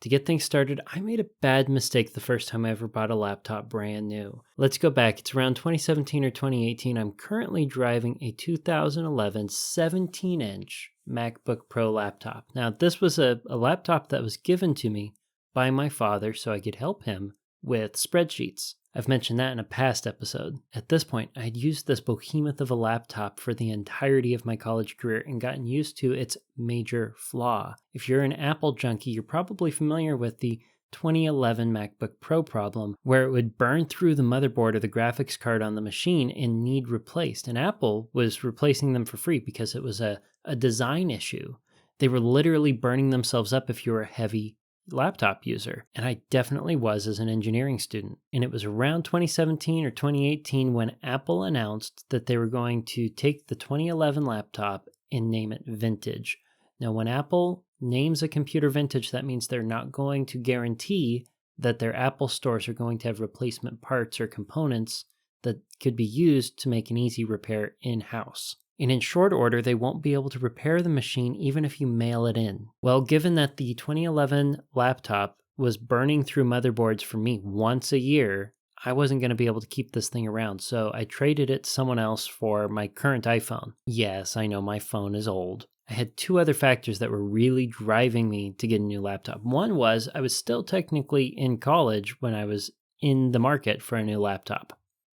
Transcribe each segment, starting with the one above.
To get things started, I made a bad mistake the first time I ever bought a laptop brand new. Let's go back. It's around 2017 or 2018. I'm currently driving a 2011 17-inch MacBook Pro laptop. Now, this was a laptop that was given to me by my father so I could help him with spreadsheets. I've mentioned that in a past episode. At this point, I'd used this behemoth of a laptop for the entirety of my college career and gotten used to its major flaw. If you're an Apple junkie, you're probably familiar with the 2011 MacBook Pro problem, where it would burn through the motherboard or the graphics card on the machine and need replaced. And Apple was replacing them for free because it was a design issue. They were literally burning themselves up if you were a heavy laptop user, and I definitely was as an engineering student. And it was around 2017 or 2018 when Apple announced that they were going to take the 2011 laptop and name it vintage. Now, when Apple names a computer vintage, that means they're not going to guarantee that their Apple stores are going to have replacement parts or components that could be used to make an easy repair in-house. And in short order, they won't be able to repair the machine even if you mail it in. Well, given that the 2011 laptop was burning through motherboards for me once a year, I wasn't going to be able to keep this thing around, so I traded it to someone else for my current iPhone. Yes, I know my phone is old. I had two other factors that were really driving me to get a new laptop. One was I was still technically in college when I was in the market for a new laptop.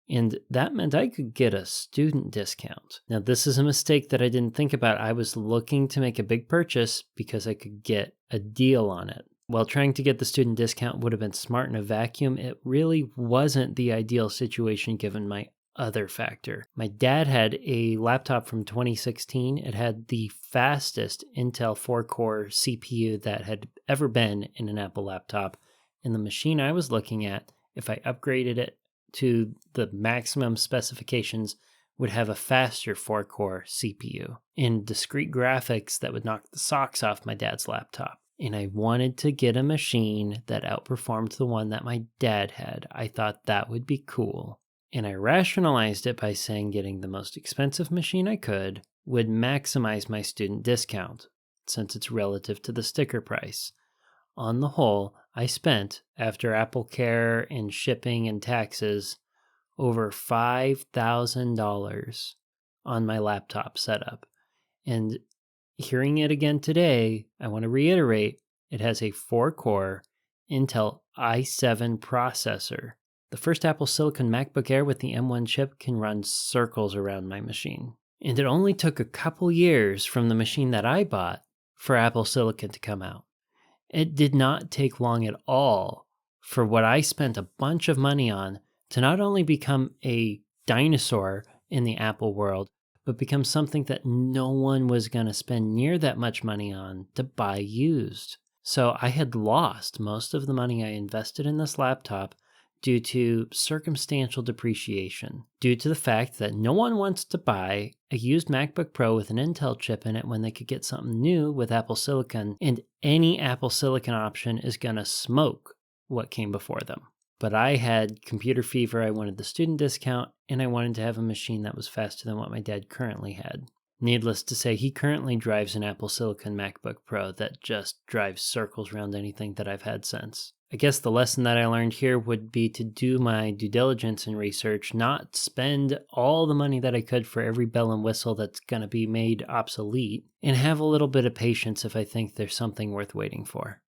And that meant I could get a student discount. Now, this is a mistake that I didn't think about. I was looking to make a big purchase because I could get a deal on it. While trying to get the student discount would have been smart in a vacuum, it really wasn't the ideal situation given my other factor. My dad had a laptop from 2016. It had the fastest Intel 4-core CPU that had ever been in an Apple laptop. And the machine I was looking at, if I upgraded it to the maximum specifications, would have a faster 4-core CPU and discrete graphics that would knock the socks off my dad's laptop. And I wanted to get a machine that outperformed the one that my dad had. I thought that would be cool. And I rationalized it by saying getting the most expensive machine I could would maximize my student discount, since it's relative to the sticker price. On the whole, I spent, after Apple Care and shipping and taxes, over $5,000 on my laptop setup. And hearing it again today, I want to reiterate, it has a 4-core Intel i7 processor. The first Apple Silicon MacBook Air with the M1 chip can run circles around my machine. And it only took a couple years from the machine that I bought for Apple Silicon to come out. It did not take long at all for what I spent a bunch of money on to not only become a dinosaur in the Apple world, but become something that no one was going to spend near that much money on to buy used. So I had lost most of the money I invested in this laptop due to circumstantial depreciation, due to the fact that no one wants to buy a used MacBook Pro with an Intel chip in it when they could get something new with Apple Silicon, and any Apple Silicon option is going to smoke what came before them. But I had computer fever, I wanted the student discount, and I wanted to have a machine that was faster than what my dad currently had. Needless to say, he currently drives an Apple Silicon MacBook Pro that just drives circles around anything that I've had since. I guess the lesson that I learned here would be to do my due diligence and research, not spend all the money that I could for every bell and whistle that's going to be made obsolete, and have a little bit of patience if I think there's something worth waiting for.